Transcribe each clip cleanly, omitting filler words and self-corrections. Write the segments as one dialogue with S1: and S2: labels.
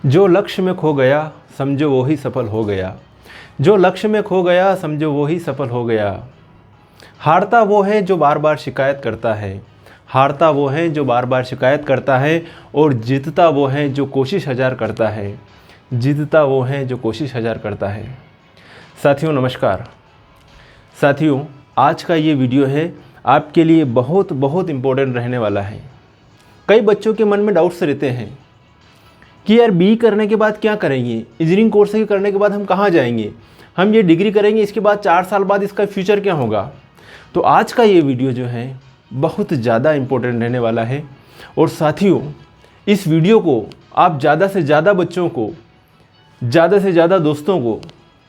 S1: जो लक्ष्य में खो गया समझो वो ही सफल हो गया। जो लक्ष्य में खो गया समझो वो ही सफल हो गया। हारता वो है जो बार बार शिकायत करता है। हारता वो है जो बार बार शिकायत करता है और जीतता वो है जो कोशिश हजार करता है। जीतता वो है जो कोशिश हजार करता है। साथियों नमस्कार। साथियों आज का ये वीडियो है आपके लिए बहुत इम्पोर्टेंट रहने वाला है। कई बच्चों के मन में डाउट्स रहते हैं कि यार बी करने के बाद क्या करेंगे, इंजीनियरिंग कोर्स करने के बाद हम कहाँ जाएंगे, हम ये डिग्री करेंगे इसके बाद 4 साल बाद इसका फ्यूचर क्या होगा। तो आज का ये वीडियो जो है बहुत ज़्यादा इम्पोर्टेंट रहने वाला है। और साथियों इस वीडियो को आप ज़्यादा से ज़्यादा बच्चों को, ज़्यादा से ज़्यादा दोस्तों को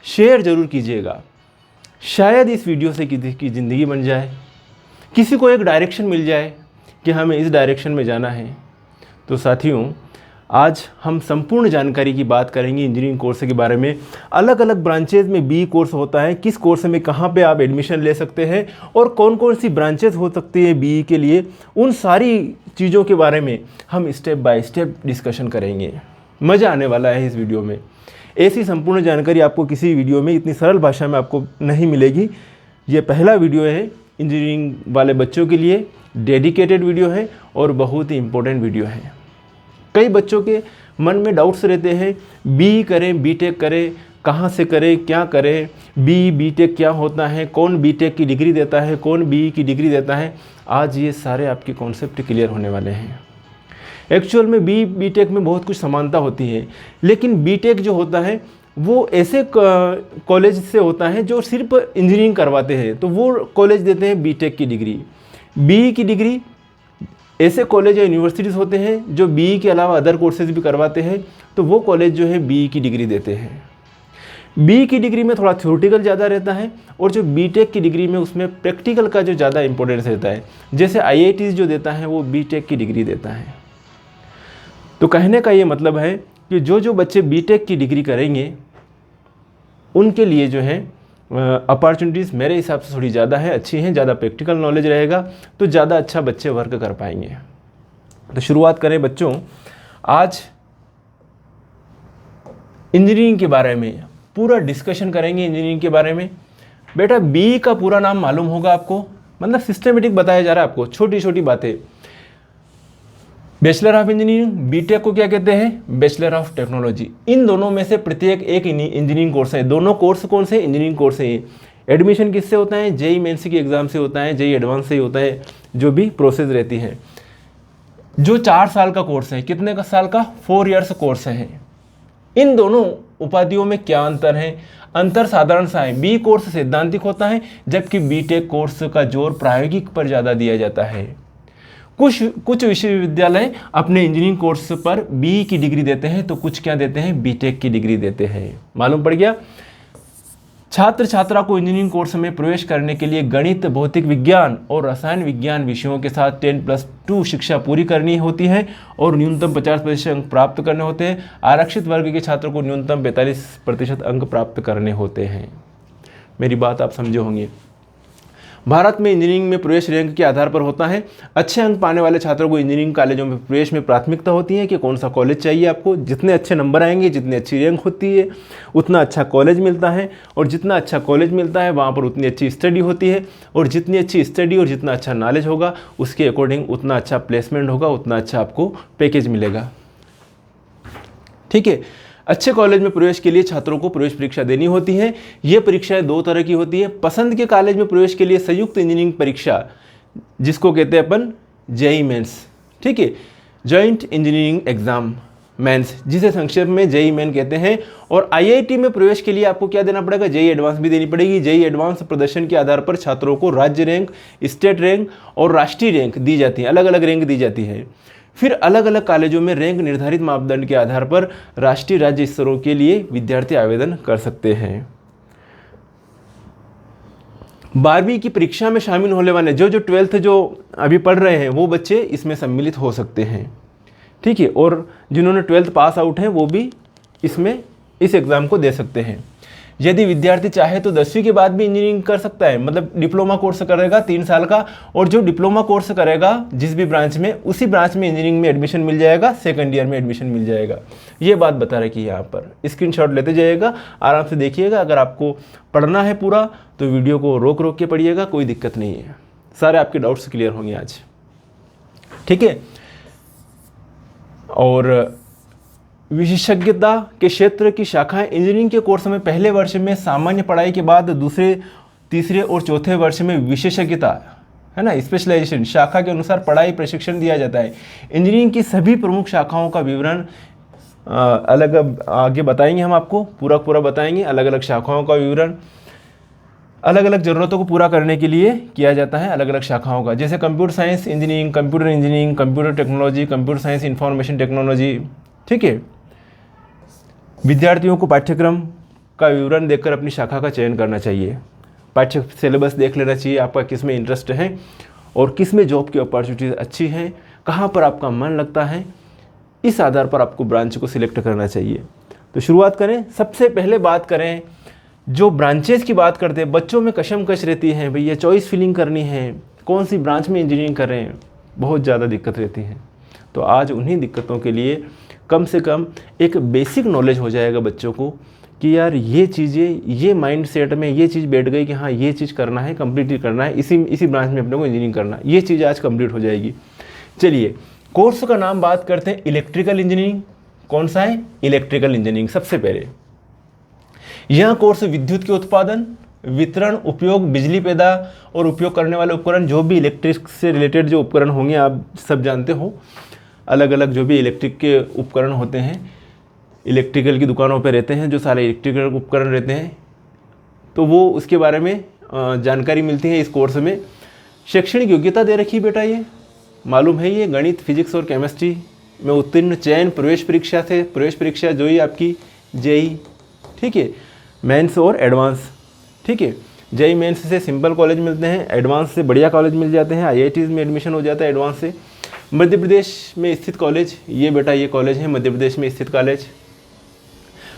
S1: शेयर ज़रूर कीजिएगा। शायद इस वीडियो से किसी की ज़िंदगी बन जाए, किसी को एक डायरेक्शन मिल जाए कि हमें इस डायरेक्शन में जाना है। तो साथियों आज हम संपूर्ण जानकारी की बात करेंगे इंजीनियरिंग कोर्स के बारे में। अलग अलग ब्रांचेज में बी कोर्स होता है, किस कोर्स में कहाँ पे आप एडमिशन ले सकते हैं और कौन कौन सी ब्रांचेज हो सकती है बी के लिए, उन सारी चीज़ों के बारे में हम स्टेप बाय स्टेप डिस्कशन करेंगे। मज़ा आने वाला है इस वीडियो में। ऐसी संपूर्ण जानकारी आपको किसी वीडियो में इतनी सरल भाषा में आपको नहीं मिलेगी। ये पहला वीडियो है इंजीनियरिंग वाले बच्चों के लिए, डेडिकेटेड वीडियो है और बहुत ही इम्पोर्टेंट वीडियो है। कई बच्चों के मन में डाउट्स रहते हैं, बी करें बीटेक करें, कहाँ से करें, क्या करें, बीटेक क्या होता है, कौन बीटेक की डिग्री देता है, कौन बी की डिग्री देता है। आज ये सारे आपके कॉन्सेप्ट क्लियर होने वाले हैं। एक्चुअल में बीटेक में बहुत कुछ समानता होती है, लेकिन बीटेक जो होता है वो ऐसे कॉलेज से होता है जो सिर्फ इंजीनियरिंग करवाते हैं, तो वो कॉलेज देते हैं बीटेक की डिग्री। बी की डिग्री ऐसे कॉलेज या यूनिवर्सिटीज़ होते हैं जो बी के अलावा अदर कोर्सेज भी करवाते हैं, तो वो कॉलेज जो है बी की डिग्री देते हैं। बी की डिग्री में थोड़ा थ्योरेटिकल ज़्यादा रहता है और जो बीटेक की डिग्री में उसमें प्रैक्टिकल का जो ज़्यादा इंपॉर्टेंस रहता है। जैसे आईआईटीज़ जो देता है वो बीटेक की डिग्री देता है। तो कहने का ये मतलब है कि जो बच्चे बीटेक की डिग्री करेंगे उनके लिए जो है अपॉर्चुनिटीज़ मेरे हिसाब से थोड़ी ज़्यादा है, अच्छी हैं, ज़्यादा प्रैक्टिकल नॉलेज रहेगा तो ज़्यादा अच्छा बच्चे वर्क कर पाएंगे। तो शुरुआत करें बच्चों। आज इंजीनियरिंग के बारे में पूरा डिस्कशन करेंगे। इंजीनियरिंग के बारे में बेटा बी का पूरा नाम मालूम होगा आपको, मतलब सिस्टमेटिक बताया जा रहा है आपको, छोटी छोटी बातें। बैचलर ऑफ इंजीनियरिंग, बीटेक को क्या कहते हैं, बैचलर ऑफ टेक्नोलॉजी। इन दोनों में से प्रत्येक एक इंजीनियरिंग कोर्स है। दोनों कोर्स कौन से, इंजीनियरिंग कोर्स है। एडमिशन किससे होता है, जेईई मेंस की एग्जाम से होता है, जेईई एडवांस से ही होता है, जो भी प्रोसेस रहती है। जो 4 साल का कोर्स है, कितने का साल का, 4 ईयर्स कोर्स है। इन दोनों उपाधियों में क्या अंतर है, अंतर साधारण सा है। बी कोर्स सैद्धांतिक होता है जबकि बीटेक कोर्स का जोर प्रायोगिक पर ज़्यादा दिया जाता है। कुछ विश्वविद्यालय अपने इंजीनियरिंग कोर्स पर बी की डिग्री देते हैं तो कुछ क्या देते हैं, बीटेक की डिग्री देते हैं। मालूम पड़ गया। छात्र छात्रा को इंजीनियरिंग कोर्स में प्रवेश करने के लिए गणित, भौतिक विज्ञान और रसायन विज्ञान विषयों के साथ 10+2 शिक्षा पूरी करनी होती है और न्यूनतम 50% अंक प्राप्त करने होते हैं। आरक्षित वर्ग के छात्रों को न्यूनतम 45% अंक प्राप्त करने होते हैं। मेरी बात आप समझे होंगे। भारत में इंजीनियरिंग में प्रवेश रैंक के आधार पर होता है। अच्छे अंक पाने वाले छात्रों को इंजीनियरिंग कॉलेजों में प्रवेश में प्राथमिकता होती है कि कौन सा कॉलेज चाहिए आपको। जितने अच्छे नंबर आएंगे, जितनी अच्छी रैंक होती है, उतना अच्छा कॉलेज मिलता है और जितना अच्छा कॉलेज मिलता है वहाँ पर उतनी अच्छी स्टडी होती है और जितनी अच्छी स्टडी और जितना अच्छा नॉलेज होगा उसके अकॉर्डिंग उतना अच्छा प्लेसमेंट होगा, उतना अच्छा आपको पैकेज मिलेगा। ठीक है। अच्छे कॉलेज में प्रवेश के लिए छात्रों को प्रवेश परीक्षा देनी होती है। ये परीक्षाएं 2 तरह की होती है। पसंद के कॉलेज में प्रवेश के लिए संयुक्त इंजीनियरिंग परीक्षा, जिसको कहते हैं अपन जेईई मेंस, ठीक है, जॉइंट इंजीनियरिंग एग्जाम मेंस, जिसे संक्षेप में जेईई मेन कहते हैं। और आईआईटी में प्रवेश के लिए आपको क्या देना पड़ेगा, जेईई एडवांस भी देनी पड़ेगी। जेईई एडवांस प्रदर्शन के आधार पर छात्रों को राज्य रैंक, स्टेट रैंक और राष्ट्रीय रैंक दी जाती है। अलग अलग रैंक दी जाती है। फिर अलग अलग कॉलेजों में रैंक निर्धारित मापदंड के आधार पर राष्ट्रीय राज्य स्तरों के लिए विद्यार्थी आवेदन कर सकते हैं। 12वीं की परीक्षा में शामिल होने वाले जो 12th जो अभी पढ़ रहे हैं वो बच्चे इसमें सम्मिलित हो सकते हैं। ठीक है। और जिन्होंने 12th पास आउट हैं वो भी इसमें इस एग्ज़ाम को दे सकते हैं। यदि विद्यार्थी चाहे तो 10वीं के बाद भी इंजीनियरिंग कर सकता है, मतलब डिप्लोमा कोर्स करेगा 3 साल का, और जो डिप्लोमा कोर्स करेगा जिस भी ब्रांच में, उसी ब्रांच में इंजीनियरिंग में एडमिशन मिल जाएगा, सेकंड ईयर में एडमिशन मिल जाएगा। ये बात बता रखी है यहाँ पर, स्क्रीनशॉट लेते जाइएगा, आराम से देखिएगा। अगर आपको पढ़ना है पूरा तो वीडियो को रोक रोक के पढ़िएगा, कोई दिक्कत नहीं है, सारे आपके डाउट्स क्लियर होंगे आज, ठीक है। और विशेषज्ञता के क्षेत्र की शाखाएं इंजीनियरिंग के कोर्स में पहले वर्ष में सामान्य पढ़ाई के बाद दूसरे, तीसरे और चौथे वर्ष में विशेषज्ञता, है ना, स्पेशलाइजेशन शाखा के अनुसार पढ़ाई प्रशिक्षण दिया जाता है। इंजीनियरिंग की सभी प्रमुख शाखाओं का विवरण अलग आगे बताएंगे, हम आपको पूरा बताएंगे। अलग अलग शाखाओं का विवरण अलग अलग ज़रूरतों को पूरा करने के लिए किया जाता है, अलग अलग शाखाओं का, जैसे computer science engineering, computer technology, computer science information technology, ठीक है। विद्यार्थियों को पाठ्यक्रम का विवरण देखकर अपनी शाखा का चयन करना चाहिए। पाठ्य सिलेबस देख लेना चाहिए, आपका किस में इंटरेस्ट है और किस में जॉब की अपॉर्चुनिटीज़ अच्छी हैं, कहाँ पर आपका मन लगता है, इस आधार पर आपको ब्रांच को सिलेक्ट करना चाहिए। तो शुरुआत करें, सबसे पहले बात करें जो ब्रांचेज की बात करते हैं, बच्चों में कशमकश रहती है, भैया चॉइस फिलिंग करनी है, कौन सी ब्रांच में इंजीनियरिंग करें, बहुत ज़्यादा दिक्कत रहती है। तो आज उन्हीं दिक्कतों के लिए कम से कम एक बेसिक नॉलेज हो जाएगा बच्चों को कि यार ये चीज़ें, ये माइंड सेट में ये चीज़ बैठ गई कि हाँ ये चीज़ करना है, कंप्लीट करना है, इसी ब्रांच में अपने को इंजीनियरिंग करना है, ये चीज़ आज कंप्लीट हो जाएगी। चलिए कोर्स का नाम बात करते हैं, इलेक्ट्रिकल इंजीनियरिंग। कौन सा है? Electrical engineering. सबसे पहले यह कोर्स विद्युत के उत्पादन, वितरण, उपयोग, बिजली पैदा और उपयोग करने वाले उपकरण, जो भी इलेक्ट्रिक से रिलेटेड जो उपकरण होंगे आप सब जानते हो, अलग अलग जो भी इलेक्ट्रिक के उपकरण होते हैं, इलेक्ट्रिकल की दुकानों पे रहते हैं जो सारे इलेक्ट्रिकल उपकरण रहते हैं, तो वो उसके बारे में जानकारी मिलती है इस कोर्स में। शैक्षणिक योग्यता दे रखी बेटा, ये मालूम है, ये गणित, फिजिक्स और केमिस्ट्री में उत्तीर्ण, चयन प्रवेश परीक्षा से, प्रवेश परीक्षा जो ही आपकी जेई, ठीक है, मेंस और एडवांस, ठीक है। जेई मेंस से सिंपल कॉलेज मिलते हैं, एडवांस से बढ़िया कॉलेज मिल जाते हैं, आईआईटीज़ में एडमिशन हो जाता है एडवांस से। मध्य प्रदेश में स्थित कॉलेज, ये बेटा ये कॉलेज है मध्य प्रदेश में स्थित कॉलेज।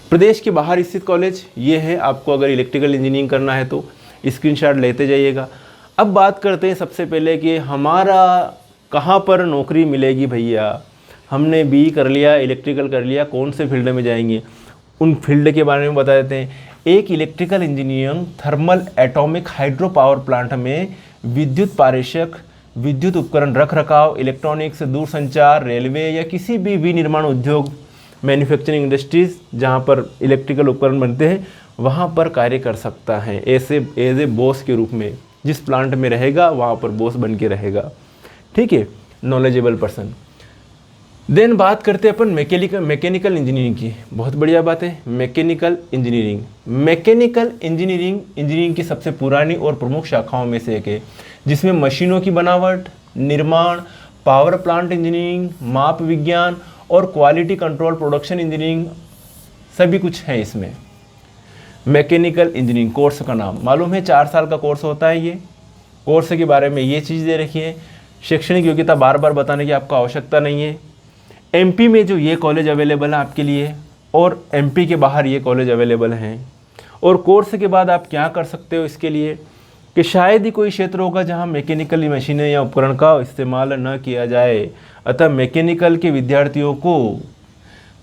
S1: प्रदेश के बाहर स्थित कॉलेज ये है, आपको अगर इलेक्ट्रिकल इंजीनियरिंग करना है तो स्क्रीनशॉट लेते जाइएगा। अब बात करते हैं सबसे पहले कि हमारा कहाँ पर नौकरी मिलेगी भैया। हमने बीई कर लिया, इलेक्ट्रिकल कर लिया, कौन से फील्ड में जाएंगे, उन फील्ड के बारे में बता देते हैं। एक electrical engineer thermal atomic hydro power plant में विद्युत पारेषक, विद्युत उपकरण रख रखाव, इलेक्ट्रॉनिक्स, दूरसंचार, रेलवे या किसी भी विनिर्माण उद्योग, मैन्युफैक्चरिंग इंडस्ट्रीज जहाँ पर इलेक्ट्रिकल उपकरण बनते हैं वहाँ पर कार्य कर सकता है, एज ए बॉस के रूप में। जिस प्लांट में रहेगा वहाँ पर बॉस बन के रहेगा, ठीक है, नॉलेजेबल पर्सन। देन बात करते हैं अपन मैकेनिकल इंजीनियरिंग की। बहुत बढ़िया बात है, मैकेनिकल इंजीनियरिंग। मैकेनिकल इंजीनियरिंग की सबसे पुरानी और प्रमुख शाखाओं में से एक है, जिसमें मशीनों की बनावट, निर्माण, पावर प्लांट इंजीनियरिंग, माप विज्ञान और क्वालिटी कंट्रोल प्रोडक्शन इंजीनियरिंग सभी कुछ है इसमें। मैकेनिकल इंजीनियरिंग कोर्स का नाम मालूम है, 4 साल का कोर्स होता है। ये कोर्स के बारे में ये चीज़ दे रखी है। शैक्षणिक योग्यता बार बार बताने की आपको आवश्यकता नहीं है। एमपी में जो ये कॉलेज अवेलेबल है आपके लिए, और एमपी के बाहर ये कॉलेज अवेलेबल हैं। और कोर्स के बाद आप क्या कर सकते हो इसके लिए कि शायद ही कोई क्षेत्र होगा जहां मैकेनिकल मशीनें या उपकरण का इस्तेमाल न किया जाए, अतः मैकेनिकल के विद्यार्थियों को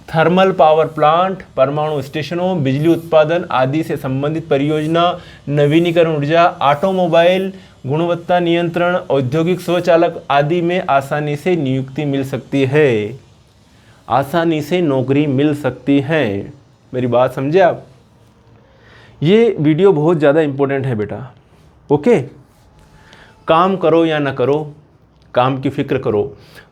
S1: थर्मल पावर प्लांट, परमाणु स्टेशनों, बिजली उत्पादन आदि से संबंधित परियोजना, नवीनीकरण ऊर्जा, ऑटोमोबाइल, गुणवत्ता नियंत्रण, औद्योगिक स्वचालक आदि में आसानी से नियुक्ति मिल सकती है, आसानी से नौकरी मिल सकती है। मेरी बात समझे आप? ये वीडियो बहुत ज़्यादा इम्पोर्टेंट है बेटा, ओके। काम करो या ना करो, काम की फिक्र करो,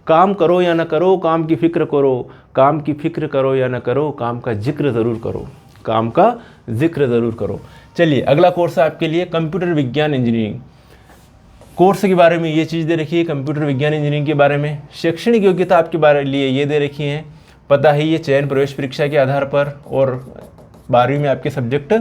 S1: काम करो या ना करो, काम की फिक्र करो, काम की फिक्र करो या ना करो, काम का जिक्र ज़रूर करो, काम का जिक्र ज़रूर करो। चलिए अगला कोर्स है आपके लिए कंप्यूटर विज्ञान इंजीनियरिंग। कोर्स के बारे में ये चीज़ दे रखी है, कंप्यूटर विज्ञान इंजीनियरिंग के बारे में। शैक्षणिक योग्यता आपके बारे लिए ये दे रखी है, पता है, ये चयन प्रवेश परीक्षा के आधार पर, और 12वीं में आपके सब्जेक्ट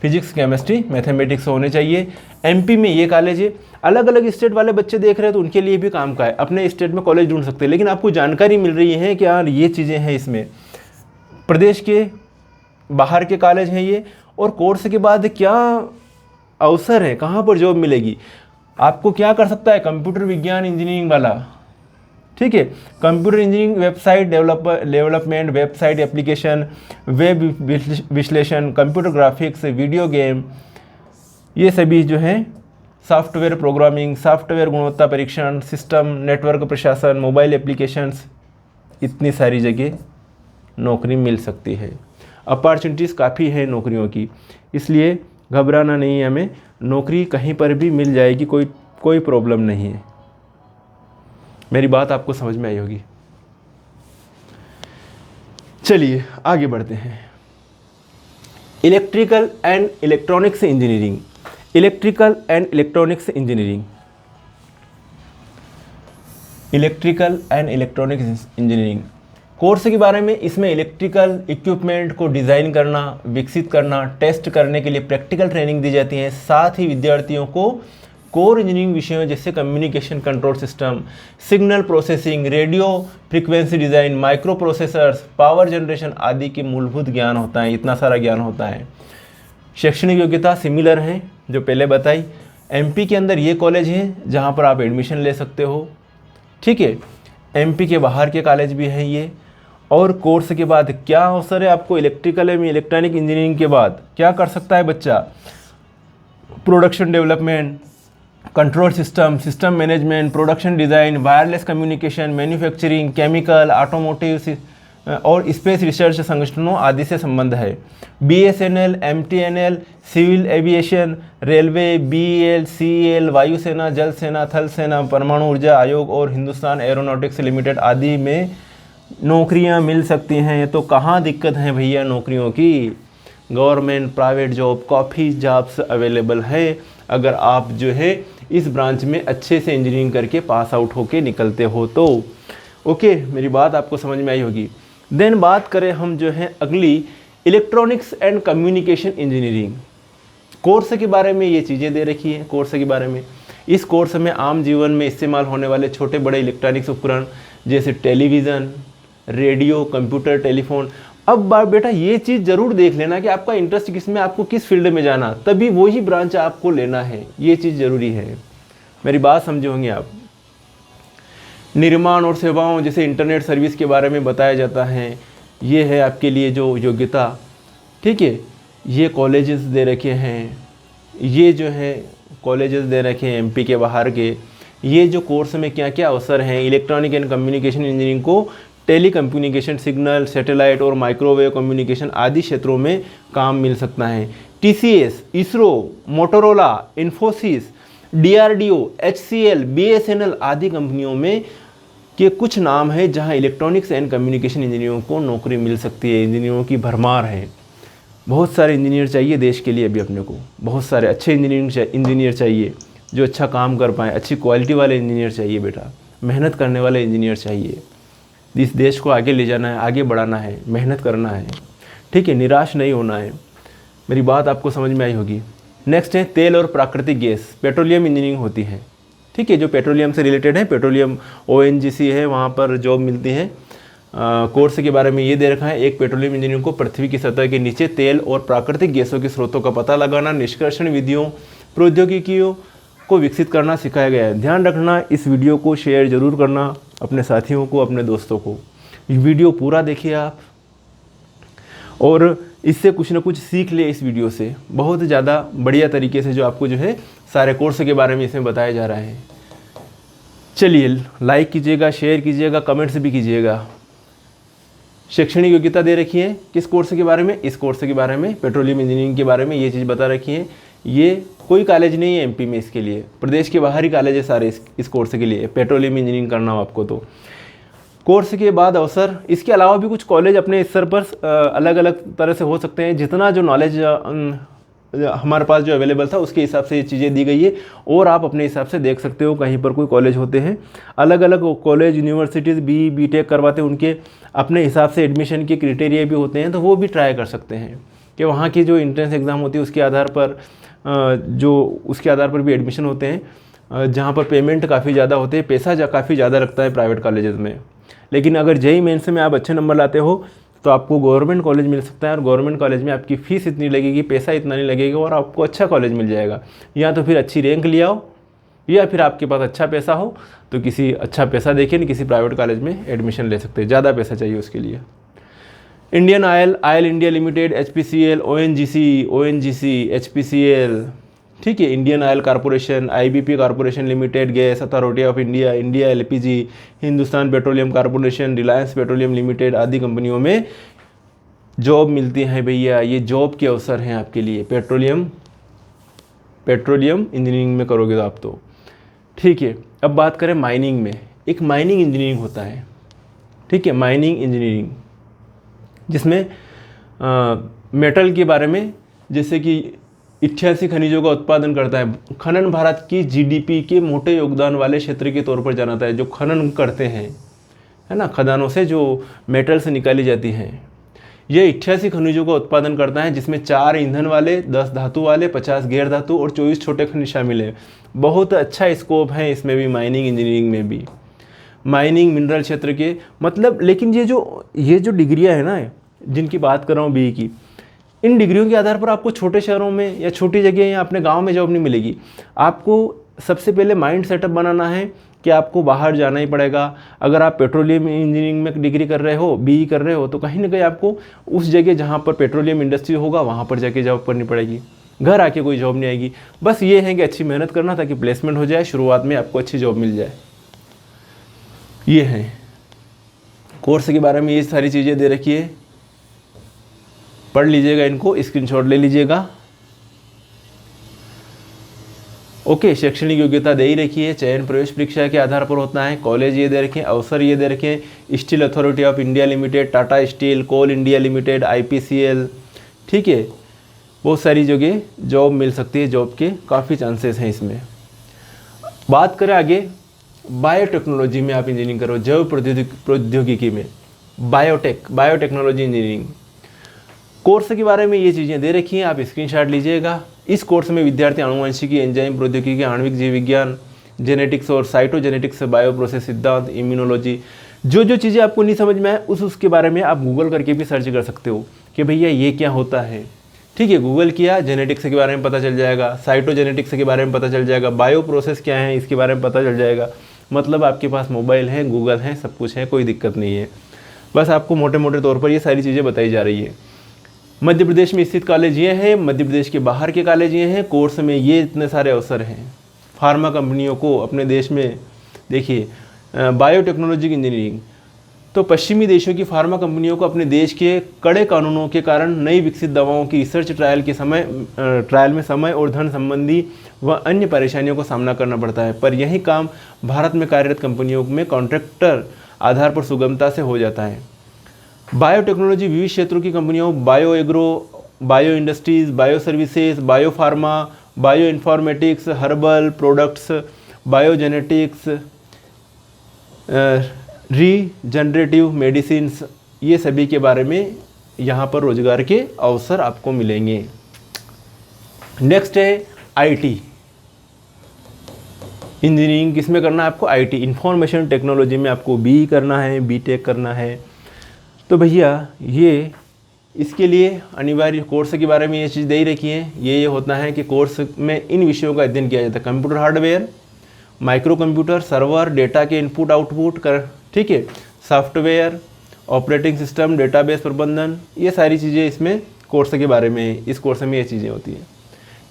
S1: फिजिक्स, केमिस्ट्री, मैथमेटिक्स होने चाहिए। एमपी में ये कॉलेज है। अलग अलग स्टेट वाले बच्चे देख रहे हैं तो उनके लिए भी काम का है, अपने स्टेट में कॉलेज ढूंढ सकते हैं, लेकिन आपको जानकारी मिल रही है कि यार ये चीज़ें हैं इसमें। प्रदेश के बाहर के कॉलेज हैं ये, और कोर्स के बाद क्या अवसर है, कहाँ पर जॉब मिलेगी। आपको क्या कर सकता है, कंप्यूटर विज्ञान इंजीनियरिंग वाला, ठीक है, computer engineering, website development, website application, web विश्लेषण, कंप्यूटर ग्राफिक्स, वीडियो गेम, ये सभी जो है, सॉफ्टवेयर प्रोग्रामिंग, सॉफ्टवेयर गुणवत्ता परीक्षण, सिस्टम नेटवर्क प्रशासन, मोबाइल एप्लीकेशंस, इतनी सारी जगह नौकरी मिल सकती है। अपॉर्चुनिटीज़ काफ़ी है नौकरियों की, इसलिए घबराना नहीं है हमें, नौकरी कहीं पर भी मिल जाएगी, कोई प्रॉब्लम नहीं है। मेरी बात आपको समझ में आई होगी। चलिए आगे बढ़ते हैं। Electrical and electronics engineering, electrical and electronics engineering, electrical and electronics engineering course के बारे में। इसमें इलेक्ट्रिकल इक्विपमेंट को डिज़ाइन करना, विकसित करना, टेस्ट करने के लिए प्रैक्टिकल ट्रेनिंग दी जाती है। साथ ही विद्यार्थियों को कोर इंजीनियरिंग विषयों जैसे communication control system, signal processing, radio frequency design, micro processors, power generation आदि के मूलभूत ज्ञान होता है। इतना सारा ज्ञान होता है। शैक्षणिक योग्यता सिमिलर है जो पहले बताई। एमपी के अंदर ये कॉलेज हैं जहाँ पर आप एडमिशन ले सकते हो, ठीक है। एमपी के बाहर के कॉलेज भी हैं ये। और कोर्स के बाद क्या अवसर है आपको, इलेक्ट्रिकल एवं इलेक्ट्रॉनिक इंजीनियरिंग के बाद क्या कर सकता है बच्चा, production development, control system, system management, production design, wireless communication, manufacturing, chemical, automotive और स्पेस रिसर्च संगठनों आदि से संबंध है। BSNL, MTNL, civil aviation, railway, BEL, CEL, वायुसेना, जल सेना, थल सेना, परमाणु ऊर्जा आयोग और हिंदुस्तान एरोनॉटिक्स लिमिटेड आदि में नौकरियां मिल सकती हैं। तो कहाँ दिक्कत है भैया नौकरियों की, गवर्नमेंट प्राइवेट जॉब काफ़ी जॉब्स अवेलेबल है। अगर आप जो है इस ब्रांच में अच्छे से इंजीनियरिंग करके पास आउट होके निकलते हो तो ओके, मेरी बात आपको समझ में आई होगी। देन बात करें हम जो है अगली electronics and communication engineering course के बारे में। ये चीज़ें दे रखी हैं कोर्स के बारे में। इस कोर्स में आम जीवन में इस्तेमाल होने वाले छोटे बड़े इलेक्ट्रॉनिक्स उपकरण जैसे टेलीविज़न, रेडियो, कंप्यूटर, टेलीफोन। अब बेटा ये चीज़ ज़रूर देख लेना कि आपका इंटरेस्ट किस में, आपको किस फील्ड में जाना, तभी वही ब्रांच आपको लेना है। ये चीज़ ज़रूरी है, मेरी बात समझे होंगे आप। निर्माण और सेवाओं जैसे इंटरनेट सर्विस के बारे में बताया जाता है। ये है आपके लिए जो योग्यता, ठीक है। ये कॉलेजेस दे रखे हैं, ये जो है कॉलेजेस दे रखे हैं एमपी के बाहर के। ये जो कोर्स में क्या क्या अवसर हैं, इलेक्ट्रॉनिक एंड कम्युनिकेशन इंजीनियरिंग को टेली कम्युनिकेशन, सिग्नल, सैटेलाइट और माइक्रोवेव कम्युनिकेशन आदि क्षेत्रों में काम मिल सकता है। TCS, ISRO, Motorola, Infosys, DRDO, HCL, BSNL आदि कंपनियों में के कुछ नाम है जहां इलेक्ट्रॉनिक्स एंड कम्युनिकेशन इंजीनियरों को नौकरी मिल सकती है। इंजीनियरों की भरमार है, बहुत सारे इंजीनियर चाहिए देश के लिए। अभी अपने को बहुत सारे अच्छे इंजीनियर चाहिए जो अच्छा काम कर पाएँ, अच्छी क्वालिटी वाले इंजीनियर चाहिए बेटा, मेहनत करने वाले इंजीनियर चाहिए। इस देश को आगे ले जाना है, आगे बढ़ाना है, मेहनत करना है, ठीक है, निराश नहीं होना है। मेरी बात आपको समझ में आई होगी। नेक्स्ट है तेल और प्राकृतिक गैस, पेट्रोलियम इंजीनियरिंग होती है, ठीक है, जो पेट्रोलियम से रिलेटेड है। पेट्रोलियम ओएनजीसी है, वहाँ पर जॉब मिलती है। कोर्स के बारे में ये दे रखा है, एक पेट्रोलियम इंजीनियर को पृथ्वी की सतह के नीचे तेल और प्राकृतिक गैसों के स्रोतों का पता लगाना, निष्कर्षण विधियों, प्रौद्योगिकियों को विकसित करना सिखाया गया है। ध्यान रखना, इस वीडियो को शेयर ज़रूर करना अपने साथियों को, अपने दोस्तों को। ये वीडियो पूरा देखिए आप और इससे कुछ ना कुछ सीख ले इस वीडियो से। बहुत ज़्यादा बढ़िया तरीके से जो आपको जो है सारे कोर्स के बारे में इसमें बताया जा रहा है। चलिए लाइक कीजिएगा, शेयर कीजिएगा, कमेंट्स भी कीजिएगा। शैक्षणिक योग्यता दे रखी है किस कोर्स के बारे में, इस कोर्स के बारे में, पेट्रोलियम इंजीनियरिंग के बारे में ये चीज़ बता रखी है। ये कोई कॉलेज नहीं है एमपी में इसके लिए, प्रदेश के बाहर ही कॉलेज है सारे इस कोर्स के लिए। पेट्रोलियम इंजीनियरिंग करना हो आपको तो कोर्स के बाद अवसर, इसके अलावा भी कुछ कॉलेज अपने स्तर पर अलग अलग तरह से हो सकते हैं। जितना जो नॉलेज हमारे पास जो अवेलेबल था उसके हिसाब से ये चीज़ें दी गई है और आप अपने हिसाब से देख सकते हो। कहीं पर कोई कॉलेज होते हैं, अलग अलग कॉलेज यूनिवर्सिटीज़ बीटेक करवाते हैं, उनके अपने हिसाब से एडमिशन के क्राइटेरिया भी होते हैं, तो वो भी ट्राई कर सकते हैं कि वहाँ की जो एंट्रेंस एग्ज़ाम होती है उसके आधार पर भी एडमिशन होते हैं, जहाँ पर पेमेंट काफ़ी ज़्यादा होते हैं, पैसा काफ़ी ज़्यादा लगता है प्राइवेट कॉलेजेस में। लेकिन अगर जेईई मेंस में आप अच्छे नंबर लाते हो तो आपको गवर्नमेंट कॉलेज मिल सकता है, और गवर्नमेंट कॉलेज में आपकी फ़ीस इतनी लगेगी, पैसा इतना नहीं लगेगा, और आपको अच्छा कॉलेज मिल जाएगा। या तो फिर अच्छी रैंक ले आओ, या फिर आपके पास अच्छा पैसा हो तो किसी अच्छा पैसा देके नहीं किसी प्राइवेट कॉलेज में एडमिशन ले सकते हैं, ज़्यादा पैसा चाहिए उसके लिए। Indian oil, oil India limited, HPCL, ONGC, HPCL, ठीक है, Indian oil corporation, IBP corporation limited, gas authority of India, India LPG, Hindustan petroleum corporation, Reliance petroleum limited आदि कंपनियों में जॉब मिलती हैं भैया। ये जॉब के अवसर हैं आपके लिए, पेट्रोलियम इंजीनियरिंग में करोगे तो आप तो, ठीक है। अब बात करें माइनिंग में, एक माइनिंग इंजीनियरिंग होता है, ठीक है, माइनिंग इंजीनियरिंग, जिसमें मेटल के बारे में, जैसे कि 88 खनिजों का उत्पादन करता है। खनन भारत की GDP के मोटे योगदान वाले क्षेत्र के तौर पर जाना जाता है, जो खनन करते हैं, है ना, खदानों से जो मेटल्स निकाली जाती हैं। ये 88 खनिजों का उत्पादन करता है, जिसमें 4 ईंधन वाले, 10 धातु वाले, 50 गैर धातु और 24 छोटे खनिज शामिल हैं। बहुत अच्छा स्कोप है इसमें भी, माइनिंग इंजीनियरिंग में भी, माइनिंग मिनरल क्षेत्र के, मतलब। लेकिन ये जो डिग्रियां हैं ना, जिनकी बात कर रहा हूँ BE की, इन डिग्रियों के आधार पर आपको छोटे शहरों में या छोटी जगह या अपने गांव में जॉब नहीं मिलेगी। आपको सबसे पहले माइंड सेटअप बनाना है कि आपको बाहर जाना ही पड़ेगा। अगर आप पेट्रोलियम इंजीनियरिंग में डिग्री कर रहे हो, BE कर रहे हो, तो कहीं ना कहीं आपको उस जगह जहाँ पर पेट्रोलियम इंडस्ट्री होगा वहाँ पर जाके जॉब करनी पड़ेगी, घर आके कोई जॉब नहीं आएगी। बस ये है कि अच्छी मेहनत करना ताकि प्लेसमेंट हो जाए, शुरुआत में आपको अच्छी जॉब मिल जाए। ये है कोर्स के बारे में, ये सारी चीज़ें दे रखी है, पढ़ लीजिएगा, इनको स्क्रीनशॉट ले लीजिएगा। ओके, शैक्षणिक योग्यता दे ही रखी है, चयन प्रवेश परीक्षा के आधार पर होता है, कॉलेज ये दे रखे हैं, अवसर ये दे रखे हैं, Steel Authority of India Limited, Tata Steel, Coal India Limited, IPCL, ठीक है, बहुत सारी जगह जॉब मिल सकती है, जॉब के काफ़ी चांसेस हैं इसमें। बात करें आगे, बायोटेक्नोलॉजी में आप इंजीनियरिंग करो, जैव प्रौद्योगिकी में, बायोटेक्नोलॉजी इंजीनियरिंग कोर्स के बारे में ये चीज़ें दे रखी हैं, आप स्क्रीनशॉट लीजिएगा। इस कोर्स में विद्यार्थी आनुवंशिकी, एंजाइम प्रौद्योगिकी, आणविक जीव विज्ञान, जेनेटिक्स और साइटोजेनेटिक्स, बायो प्रोसेस सिद्धांत, इम्यूनोलॉजी, जो चीज़ें आपको नहीं समझ में आए उसके बारे में आप गूगल करके भी सर्च कर सकते हो कि भैया ये क्या होता है, ठीक है। गूगल किया, जेनेटिक्स के बारे में पता चल जाएगा, साइटोजेनेटिक्स के बारे में पता चल जाएगा, बायो प्रोसेस क्या है इसके बारे में पता चल जाएगा। मतलब आपके पास मोबाइल है, गूगल है, सब कुछ है, कोई दिक्कत नहीं है। बस आपको मोटे मोटे तौर पर ये सारी चीज़ें बताई जा रही है। मध्य प्रदेश में स्थित कॉलेज ये हैं, मध्य प्रदेश के बाहर के कॉलेज ये हैं। कोर्स में ये इतने सारे अवसर हैं। फार्मा कंपनियों को अपने देश में, देखिए बायोटेक्नोलॉजी इंजीनियरिंग, तो पश्चिमी देशों की फार्मा कंपनियों को अपने देश के कड़े कानूनों के कारण नई विकसित दवाओं की रिसर्च ट्रायल में समय और धन संबंधी व अन्य परेशानियों का सामना करना पड़ता है, पर यही काम भारत में कार्यरत कंपनियों में कॉन्ट्रैक्टर आधार पर सुगमता से हो जाता है। बायोटेक्नोलॉजी विविध क्षेत्रों की कंपनियों, bio agro, bio industries, bio services, bio pharma, bio informatics, herbal products, biogenetics, regenerative medicines, ये सभी के बारे में यहाँ पर रोजगार के अवसर आपको मिलेंगे। नेक्स्ट है IT इंजीनियरिंग। किसमें करना है आपको? IT, इंफॉर्मेशन टेक्नोलॉजी में आपको BE करना है, BTech करना है। तो भैया ये इसके लिए अनिवार्य कोर्स के बारे में ये चीज़ दे ही रखी है। ये होता है कि कोर्स में इन विषयों का अध्ययन किया जाता है, computer hardware, micro computer, server, data के इनपुट आउटपुट कर, ठीक है, सॉफ्टवेयर, ऑपरेटिंग सिस्टम, डेटाबेस प्रबंधन, ये सारी चीज़ें इसमें कोर्स के बारे में, इस कोर्स में ये चीज़ें होती हैं,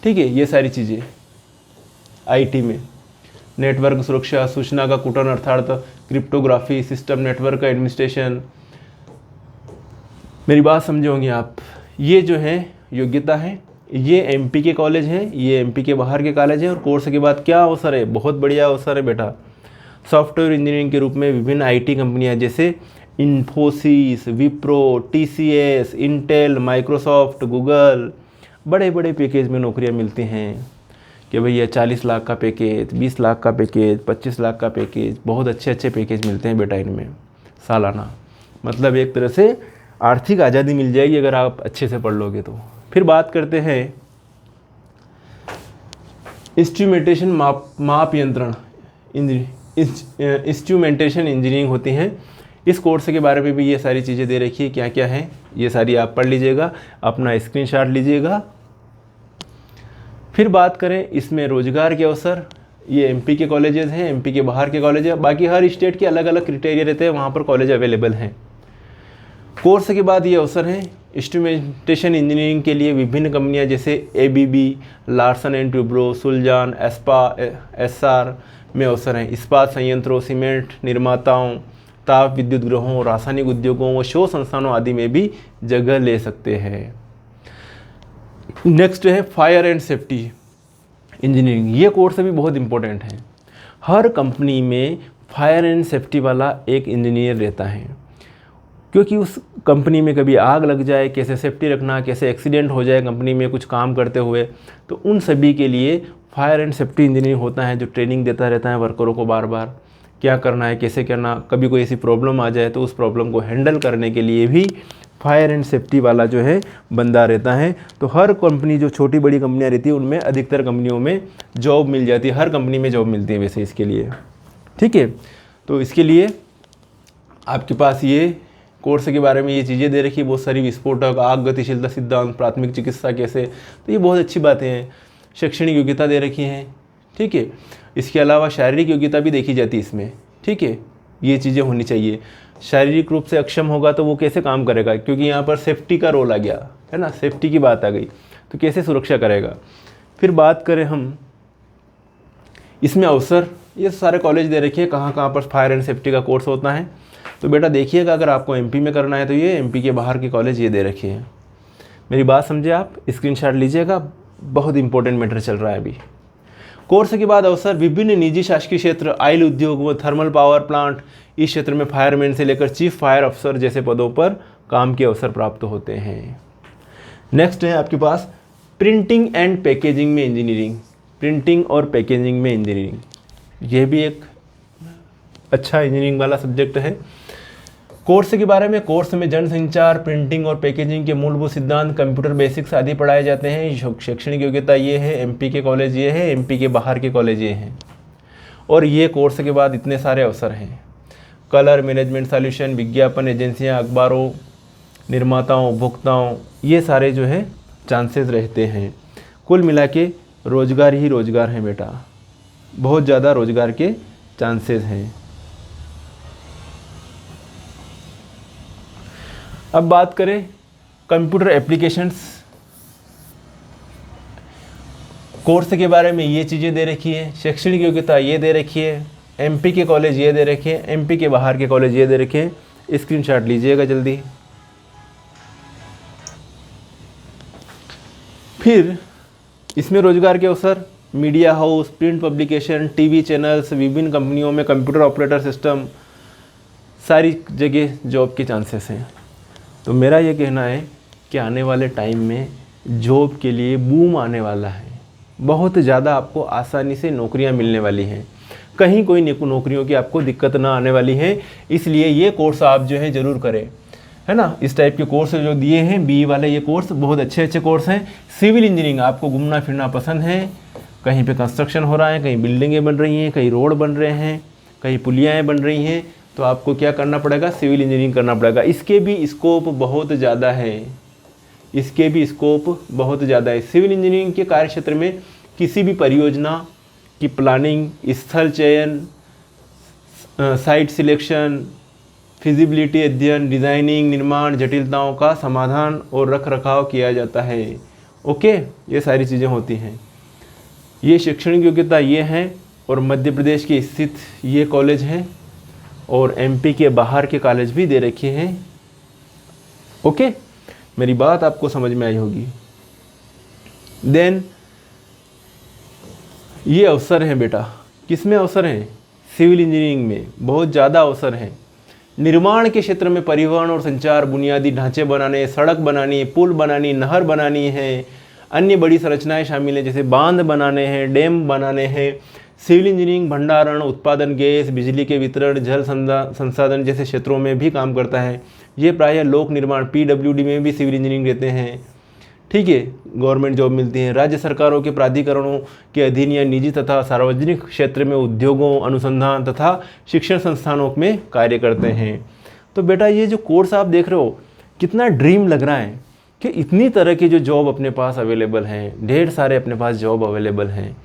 S1: ठीक है। ये सारी चीज़ें IT में, नेटवर्क सुरक्षा, सूचना का कूटन अर्थात क्रिप्टोग्राफी, सिस्टम नेटवर्क का एडमिनिस्ट्रेशन। मेरी बात समझे होंगे आप। ये जो है योग्यता है, ये MP के कॉलेज हैं, ये MP के बाहर के कॉलेज हैं। और कोर्स के बाद क्या अवसर है? बहुत बढ़िया अवसर है बेटा। सॉफ्टवेयर इंजीनियरिंग के रूप में विभिन्न IT कंपनियां जैसे Infosys, Wipro, TCS, Intel, Microsoft, Google, बड़े बड़े पैकेज में नौकरियां मिलती हैं कि भैया 40 लाख का पैकेज, 20 लाख का पैकेज, 25 लाख का पैकेज, बहुत अच्छे अच्छे पैकेज मिलते हैं बेटा इनमें सालाना। मतलब एक तरह से आर्थिक आज़ादी मिल जाएगी अगर आप अच्छे से पढ़ लोगे तो। फिर बात करते हैं इंस्ट्रूमेंटेशन, माप यंत्रण इंस्ट्रूमेंटेशन इंजीनियरिंग होती हैं। इस कोर्स के बारे में भी ये सारी चीज़ें दे रखी है, क्या क्या है ये सारी आप पढ़ लीजिएगा, अपना स्क्रीनशॉट लीजिएगा। फिर बात करें इसमें रोजगार के अवसर, ये एमपी के कॉलेजेस हैं, एमपी के बाहर के कॉलेज है, बाकी हर स्टेट के अलग अलग क्राइटेरिया रहते हैं, वहाँ पर कॉलेज अवेलेबल हैं। कोर्स के बाद ये अवसर हैं इंस्ट्रूमेंटेशन इंजीनियरिंग के लिए विभिन्न कंपनियां जैसे ABB, Larsen and Toubro, Suzlon, Essar में अवसर हैं। इस्पात संयंत्रों, सीमेंट निर्माताओं, ताप विद्युत गृहों, रासायनिक उद्योगों व शोध संस्थानों आदि में भी जगह ले सकते हैं। नेक्स्ट है फायर एंड सेफ्टी इंजीनियरिंग। ये कोर्स भी बहुत इंपॉर्टेंट है। हर कंपनी में फायर एंड सेफ्टी वाला एक इंजीनियर रहता है, क्योंकि उस कंपनी में कभी आग लग जाए, कैसे सेफ्टी रखना, कैसे एक्सीडेंट हो जाए कंपनी में कुछ काम करते हुए, तो उन सभी के लिए फायर एंड सेफ्टी इंजीनियरिंग होता है, जो ट्रेनिंग देता रहता है वर्करों को बार बार क्या करना है, कैसे करना, कभी कोई ऐसी प्रॉब्लम आ जाए तो उस प्रॉब्लम को हैंडल करने के लिए भी फायर एंड सेफ्टी वाला जो है बंदा रहता है। तो हर कंपनी, जो छोटी बड़ी कंपनियां रहती है, उनमें अधिकतर कंपनियों में जॉब मिल जाती है, हर कंपनी में जॉब मिलती है वैसे इसके लिए, ठीक है। तो इसके लिए आपके पास ये कोर्स के बारे में ये चीज़ें दे रखी है, बहुत सारी विस्फोटक, आग गतिशीलता सिद्धांत, प्राथमिक चिकित्सा कैसे, तो ये बहुत अच्छी बातें हैं। शैक्षणिक योग्यता दे रखी हैं, ठीक है। इसके अलावा शारीरिक योग्यता भी देखी जाती है इसमें, ठीक है। ये चीज़ें होनी चाहिए। शारीरिक रूप से अक्षम होगा तो वो कैसे काम करेगा, क्योंकि यहाँ पर सेफ्टी का रोल आ गया है ना, सेफ्टी की बात आ गई, तो कैसे सुरक्षा करेगा। फिर बात करें हम इसमें अवसर, ये सारे कॉलेज दे रखिए कहाँ कहाँ पर फायर एंड सेफ्टी का कोर्स होता है। तो बेटा देखिएगा, अगर आपको एमपी में करना है तो ये एमपी के बाहर के कॉलेज ये दे रखे हैं। मेरी बात समझे आप, स्क्रीनशॉट लीजिएगा, बहुत इंपॉर्टेंट मैटर चल रहा है अभी। कोर्स के बाद अवसर विभिन्न निजी शासकीय क्षेत्र, ऑयल उद्योग व थर्मल पावर प्लांट, इस क्षेत्र में फायरमैन से लेकर चीफ फायर अफसर जैसे पदों पर काम के अवसर प्राप्त होते हैं। नेक्स्ट है आपके पास प्रिंटिंग एंड पैकेजिंग में इंजीनियरिंग। प्रिंटिंग और पैकेजिंग में इंजीनियरिंग, यह भी एक अच्छा इंजीनियरिंग वाला सब्जेक्ट है। कोर्स के बारे में, कोर्स में जनसंचार, प्रिंटिंग और पैकेजिंग के मूलभूत सिद्धांत, कंप्यूटर बेसिक्स आदि पढ़ाए जाते हैं। शैक्षणिक योग्यता ये है, एमपी के कॉलेज ये है, एमपी के बाहर के कॉलेज ये हैं। और ये कोर्स के बाद इतने सारे अवसर हैं। कलर मैनेजमेंट सॉल्यूशन, विज्ञापन एजेंसियां, अखबारों, निर्माताओं, उपभोक्ताओं, ये सारे जो है चांसेस रहते हैं। कुल मिला के रोज़गार ही रोज़गार है बेटा, बहुत ज़्यादा रोज़गार के चांसेस हैं। अब बात करें कंप्यूटर एप्लीकेशंस कोर्स के बारे में, ये चीज़ें दे रखी है। शैक्षणिक योग्यता ये दे रखी है, एमपी के कॉलेज ये दे रखे हैं, एमपी के बाहर के कॉलेज ये दे रखे हैं। स्क्रीनशॉट लीजिएगा जल्दी। फिर इसमें रोजगार के अवसर, media house, print publication, TV channels, विभिन्न कंपनियों में कंप्यूटर ऑपरेटर सिस्टम, सारी जगह जॉब के चांसेस हैं। तो मेरा ये कहना है कि आने वाले टाइम में जॉब के लिए बूम आने वाला है, बहुत ज़्यादा आपको आसानी से नौकरियां मिलने वाली हैं, कहीं कोई नौकरियों की आपको दिक्कत ना आने वाली है। इसलिए ये कोर्स आप जो है ज़रूर करें, है ना। इस टाइप के कोर्स जो दिए हैं बी वाले, ये कोर्स बहुत अच्छे अच्छे कोर्स हैं। सिविल इंजीनियरिंग, आपको घूमना फिरना पसंद है, कहीं पे कंस्ट्रक्शन हो रहा है, कहीं बिल्डिंगें बन रही हैं, कहीं रोड बन रहे हैं, कहीं पुलियाएँ बन रही हैं, तो आपको क्या करना पड़ेगा, सिविल इंजीनियरिंग करना पड़ेगा। इसके भी स्कोप बहुत ज़्यादा है, इसके भी स्कोप बहुत ज़्यादा है। सिविल इंजीनियरिंग के कार्य क्षेत्र में किसी भी परियोजना की प्लानिंग, स्थल चयन, साइट सिलेक्शन, फिजिबिलिटी अध्ययन, डिज़ाइनिंग, निर्माण, जटिलताओं का समाधान और रखरखाव किया जाता है। ओके, ये सारी चीज़ें होती हैं। ये शैक्षणिक योग्यता ये है, और मध्य प्रदेश के स्थित ये कॉलेज हैं, और एमपी के बाहर के कॉलेज भी दे रखे हैं। ओके, मेरी बात आपको समझ में आई होगी। देन ये अवसर हैं बेटा, किस में अवसर हैं, सिविल इंजीनियरिंग में बहुत ज़्यादा अवसर हैं। निर्माण के क्षेत्र में परिवहन और संचार, बुनियादी ढांचे बनाने, सड़क बनानी, पुल बनानी, नहर बनानी है, अन्य बड़ी संरचनाएं शामिल हैं, जैसे बांध बनाने हैं, डैम बनाने हैं। सिविल इंजीनियरिंग भंडारण, उत्पादन, गैस, बिजली के वितरण, जल संसाधन जैसे क्षेत्रों में भी काम करता है। ये प्रायः लोक निर्माण पीडब्ल्यूडी में भी सिविल इंजीनियरिंग रहते हैं, ठीक है। गवर्नमेंट जॉब मिलती है। राज्य सरकारों के प्राधिकरणों के अधीन या निजी तथा सार्वजनिक क्षेत्र में उद्योगों, अनुसंधान तथा शिक्षण संस्थानों में कार्य करते हैं। तो बेटा ये जो कोर्स आप देख रहे हो कितना ड्रीम लग रहा है कि इतनी तरह की जो जॉब अपने पास अवेलेबल हैं, ढेर सारे अपने पास जॉब अवेलेबल हैं।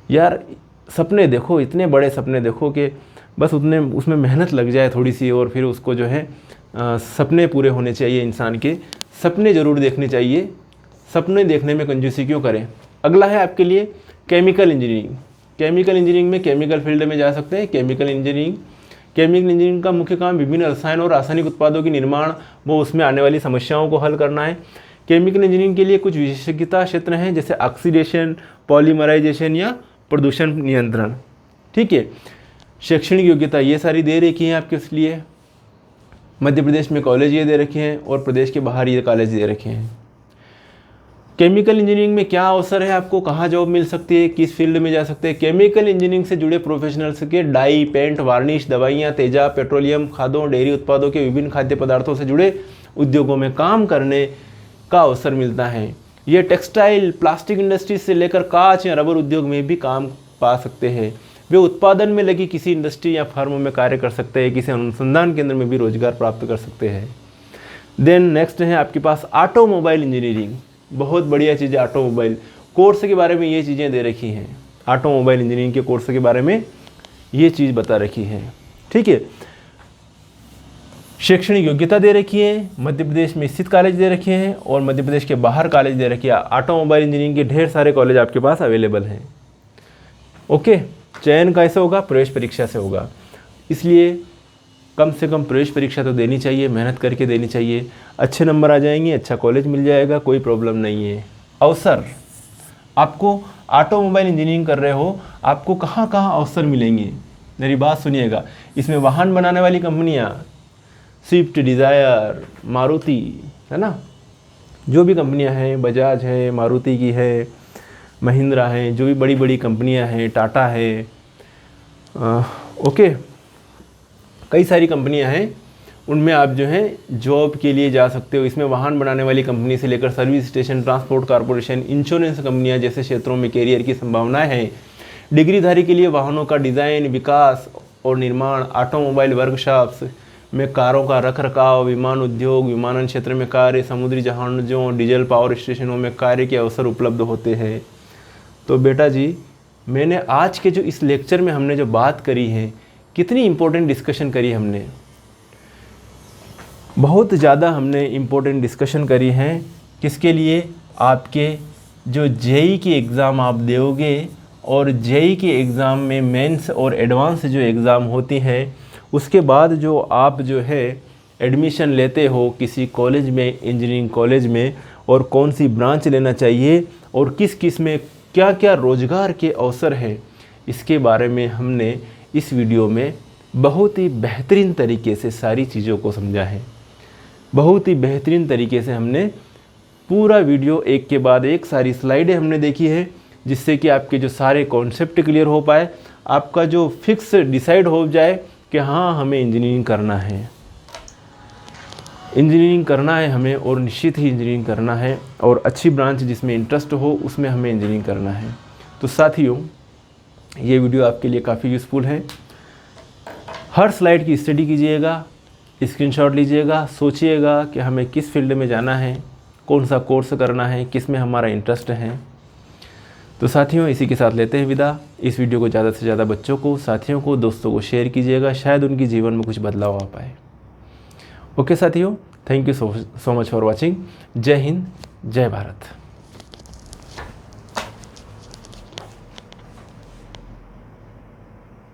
S1: यार सपने देखो, इतने बड़े सपने देखो कि बस उतने उसमें मेहनत लग जाए थोड़ी सी, और फिर उसको जो है सपने पूरे होने चाहिए। इंसान के सपने ज़रूर देखने चाहिए, सपने देखने में कंजूसी क्यों करें। अगला है आपके लिए केमिकल इंजीनियरिंग। केमिकल इंजीनियरिंग में केमिकल फील्ड में जा सकते हैं। केमिकल इंजीनियरिंग का मुख्य काम विभिन्न रसायन और रासायनिक उत्पादों के निर्माण व उसमें आने वाली समस्याओं को हल करना है। केमिकल इंजीनियरिंग के लिए कुछ विशेषज्ञता क्षेत्र हैं, जैसे ऑक्सीडेशन, पॉलीमराइजेशन या प्रदूषण नियंत्रण। ठीक है, शैक्षणिक योग्यता ये सारी दे रखी है आपके लिए। मध्य प्रदेश में कॉलेज ये दे रखे हैं और प्रदेश के बाहर ये कॉलेज दे रखे हैं। केमिकल इंजीनियरिंग में क्या अवसर है, आपको कहाँ जॉब मिल सकती है, किस फील्ड में जा सकते हैं। केमिकल इंजीनियरिंग से जुड़े प्रोफेशनल्स के डाई, पेंट, वार्निश, दवाइयाँ, तेजाब, पेट्रोलियम, खादों, डेयरी उत्पादों के विभिन्न खाद्य पदार्थों से जुड़े उद्योगों में काम करने का अवसर मिलता है। ये टेक्सटाइल, प्लास्टिक इंडस्ट्री से लेकर कांच या रबर उद्योग में भी काम पा सकते हैं। वे उत्पादन में लगी किसी इंडस्ट्री या फर्म में कार्य कर सकते हैं, किसी अनुसंधान केंद्र में भी रोजगार प्राप्त कर सकते हैं। देन नेक्स्ट है आपके पास ऑटोमोबाइल इंजीनियरिंग। बहुत बढ़िया चीज़ है ऑटोमोबाइल। कोर्स के बारे में ये चीज़ें दे रखी हैं, ऑटोमोबाइल इंजीनियरिंग के कोर्स के बारे में ये चीज़ बता रखी है। ठीक है, शैक्षणिक योग्यता दे रखी है, मध्य प्रदेश में स्थित कॉलेज दे रखे हैं और मध्य प्रदेश के बाहर कॉलेज दे रखे हैं। ऑटोमोबाइल इंजीनियरिंग के ढेर सारे कॉलेज आपके पास अवेलेबल हैं। ओके, चयन कैसे होगा, प्रवेश परीक्षा से होगा, इसलिए कम से कम प्रवेश परीक्षा तो देनी चाहिए, मेहनत करके देनी चाहिए। अच्छे नंबर आ जाएंगे, अच्छा कॉलेज मिल जाएगा, कोई प्रॉब्लम नहीं है। अवसर, आपको ऑटोमोबाइल इंजीनियरिंग कर रहे हो, आपको कहाँ कहाँ अवसर मिलेंगे, मेरी बात सुनिएगा। इसमें वाहन बनाने वाली कंपनियाँ, स्विफ्ट डिज़ायर, मारुति, है ना, जो भी कंपनियाँ हैं, बजाज है, मारुति की है, महिंद्रा है, जो भी बड़ी बड़ी कंपनियाँ हैं, टाटा है, ओके, कई सारी कंपनियां हैं, उनमें आप जो है जॉब के लिए जा सकते हो। इसमें वाहन बनाने वाली कंपनी से लेकर service station, transport corporation, insurance कंपनियां जैसे क्षेत्रों में कैरियर की संभावनाएं हैं। डिग्रीधारी के लिए वाहनों का डिज़ाइन, विकास और निर्माण, ऑटोमोबाइल वर्कशॉप्स में कारों का रखरखाव, विमान उद्योग, विमानन क्षेत्र में कार्य, समुद्री जहाज़ों, डीजल पावर स्टेशनों में कार्य के अवसर उपलब्ध होते हैं। तो बेटा जी, मैंने आज के जो इस लेक्चर में हमने जो बात करी है, कितनी इम्पोर्टेंट डिस्कशन करी हमने, बहुत ज़्यादा हमने इम्पोर्टेंट डिस्कशन करी है। किसके लिए, आपके जो जेई की एग्ज़ाम आप दोगे और जेई के एग्ज़ाम में मेंस और एडवांस जो एग्ज़ाम होती हैं, उसके बाद जो आप जो है एडमिशन लेते हो किसी कॉलेज में, इंजीनियरिंग कॉलेज में, और कौन सी ब्रांच लेना चाहिए और किस किस में क्या क्या रोज़गार के अवसर हैं, इसके बारे में हमने इस वीडियो में बहुत ही बेहतरीन तरीके से सारी चीज़ों को समझा है। बहुत ही बेहतरीन तरीके से हमने पूरा वीडियो एक के बाद एक सारी स्लाइडें हमने देखी है, जिससे कि आपके जो सारे कॉन्सेप्ट क्लियर हो पाए, आपका जो फिक्स डिसाइड हो जाए कि हाँ हमें इंजीनियरिंग करना है, इंजीनियरिंग करना है हमें, और निश्चित ही इंजीनियरिंग करना है, और अच्छी ब्रांच जिसमें इंटरेस्ट हो उसमें हमें इंजीनियरिंग करना है। तो साथियों, ये वीडियो आपके लिए काफ़ी यूज़फुल है। हर स्लाइड की स्टडी कीजिएगा, स्क्रीनशॉट लीजिएगा, सोचिएगा कि हमें किस फील्ड में जाना है, कौन सा कोर्स करना है, किस में हमारा इंटरेस्ट है। तो साथियों, इसी के साथ लेते हैं विदा। इस वीडियो को ज़्यादा से ज़्यादा बच्चों को, साथियों को, दोस्तों को शेयर कीजिएगा, शायद उनके जीवन में कुछ बदलाव आ पाए। ओके साथियों, thank you so much for watching. जय हिंद, जय भारत।